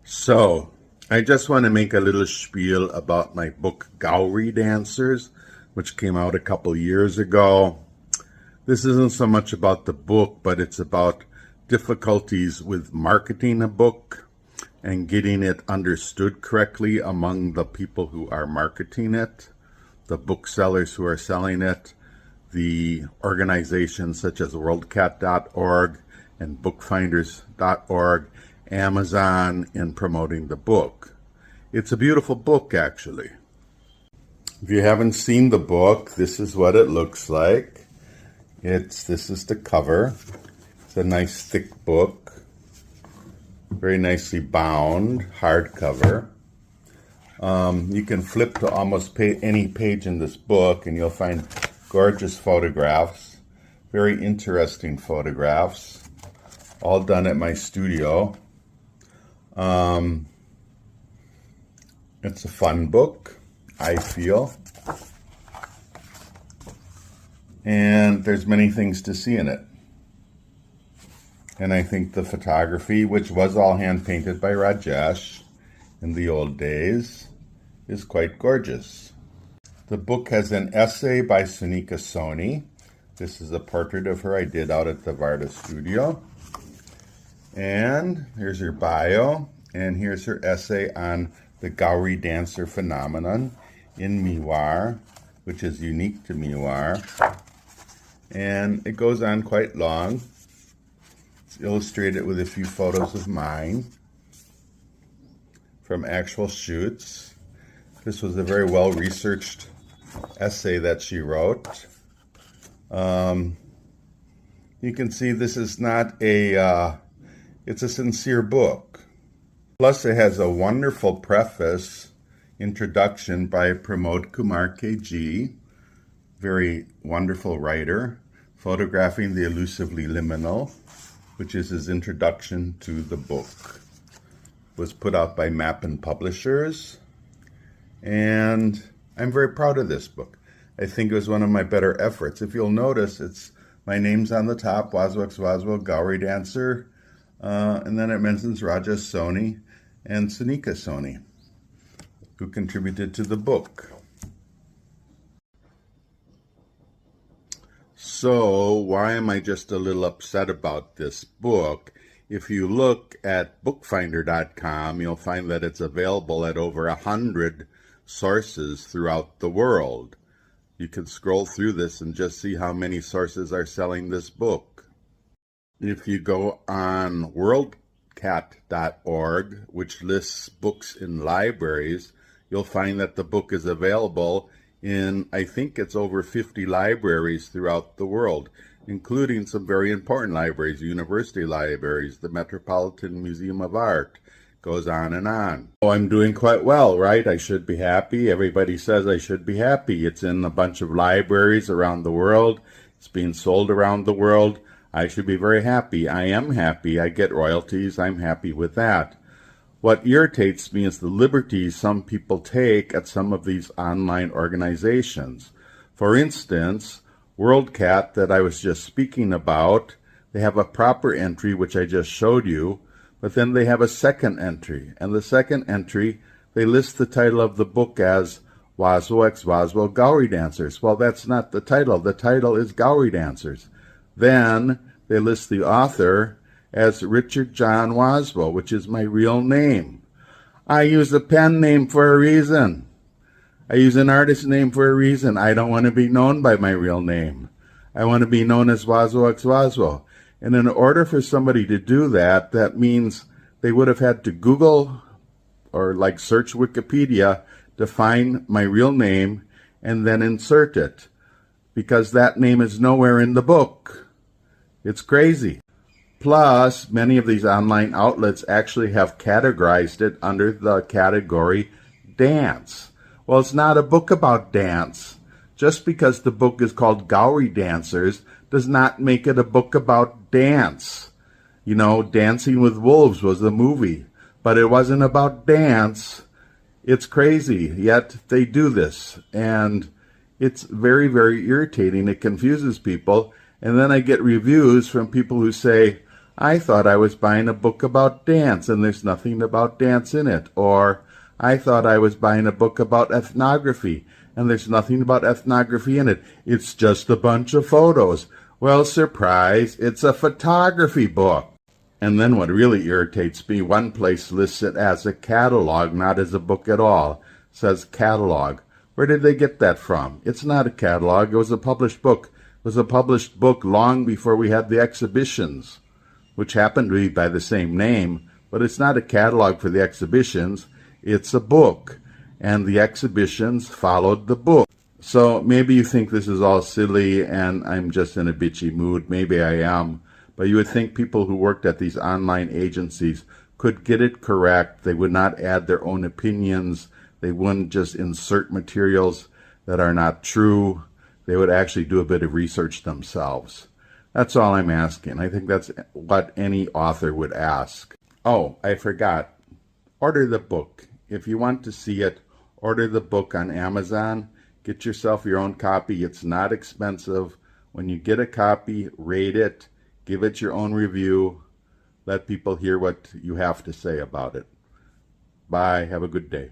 So, I just want to make a little spiel about my book, Gauri Dancers, which came out a couple years ago. This isn't so much about the book, but it's about difficulties with marketing a book and getting it understood correctly among the people who are marketing it, the booksellers who are selling it, the organizations such as worldcat.org and bookfinders.org, Amazon, in promoting the book. It's a beautiful book, actually. If you haven't seen the book, this is what it looks like. This is the cover. It's a nice thick book, very nicely bound, hardcover. You can flip to almost any page in this book and you'll find gorgeous photographs, very interesting photographs, all done at my studio. It's a fun book, I feel. And there's many things to see in it. And I think the photography, which was all hand-painted by Rajesh in the old days, is quite gorgeous. The book has an essay by Sunika Soni. This is a portrait of her I did out at the Varda studio. And here's her bio, and here's her essay on the Gauri Dancer phenomenon in Mewar, which is unique to Mewar. And it goes on quite long. It's illustrated with a few photos of mine from actual shoots. This was a very well-researched essay that she wrote. You can see this is not it's a sincere book. Plus it has a wonderful preface, introduction by Pramod Kumar KG, very wonderful writer, photographing the elusively liminal, which is his introduction to the book. It was put out by Mappin Publishers, and I'm very proud of this book. I think it was one of my better efforts. If you'll notice, my name's on the top, Waswak Gauri Dancer, and then it mentions Rajesh Soni and Sunika Soni, who contributed to the book. So, why am I just a little upset about this book? If you look at bookfinder.com, you'll find that it's available at over 100 sources throughout the world. You can scroll through this and just see how many sources are selling this book. If you go on worldcat.org, which lists books in libraries, you'll find that the book is available in, I think it's over 50 libraries throughout the world, including some very important libraries, university libraries, the Metropolitan Museum of Art, goes on and on. Oh, I'm doing quite well, right? I should be happy. Everybody says I should be happy. It's in a bunch of libraries around the world. It's being sold around the world. I should be very happy. I am happy. I get royalties. I'm happy with that. What irritates me is the liberties some people take at some of these online organizations. For instance, WorldCat that I was just speaking about, they have a proper entry, which I just showed you, but then they have a second entry. And the second entry, they list the title of the book as Waswo x Waswo Gauri Dancers. Well, that's not the title. The title is Gauri Dancers. Then they list the author as Richard John Waswo, which is my real name. I use a pen name for a reason. I use an artist name for a reason. I don't want to be known by my real name. I want to be known as Waswo x Waswo. And in order for somebody to do that, that means they would have had to Google or search Wikipedia to find my real name and then insert it, because that name is nowhere in the book. It's crazy. Plus, many of these online outlets actually have categorized it under the category dance. Well, it's not a book about dance. Just because the book is called Gauri Dancers does not make it a book about dance. You know, Dancing with Wolves was the movie, but it wasn't about dance. It's crazy, yet they do this, and it's very, very irritating. It confuses people, and then I get reviews from people who say, I thought I was buying a book about dance and there's nothing about dance in it. Or, I thought I was buying a book about ethnography and there's nothing about ethnography in it. It's just a bunch of photos. Well, surprise, it's a photography book. And then what really irritates me, one place lists it as a catalog, not as a book at all. It says catalog. Where did they get that from? It's not a catalog. It was a published book. It was a published book long before we had the exhibitions, which happened to be by the same name, but it's not a catalog for the exhibitions. It's a book, and the exhibitions followed the book. So maybe you think this is all silly and I'm just in a bitchy mood. Maybe I am. But you would think people who worked at these online agencies could get it correct. They would not add their own opinions. They wouldn't just insert materials that are not true. They would actually do a bit of research themselves. That's all I'm asking. I think that's what any author would ask. Oh, I forgot. Order the book. If you want to see it, order the book on Amazon. Get yourself your own copy. It's not expensive. When you get a copy, rate it. Give it your own review. Let people hear what you have to say about it. Bye. Have a good day.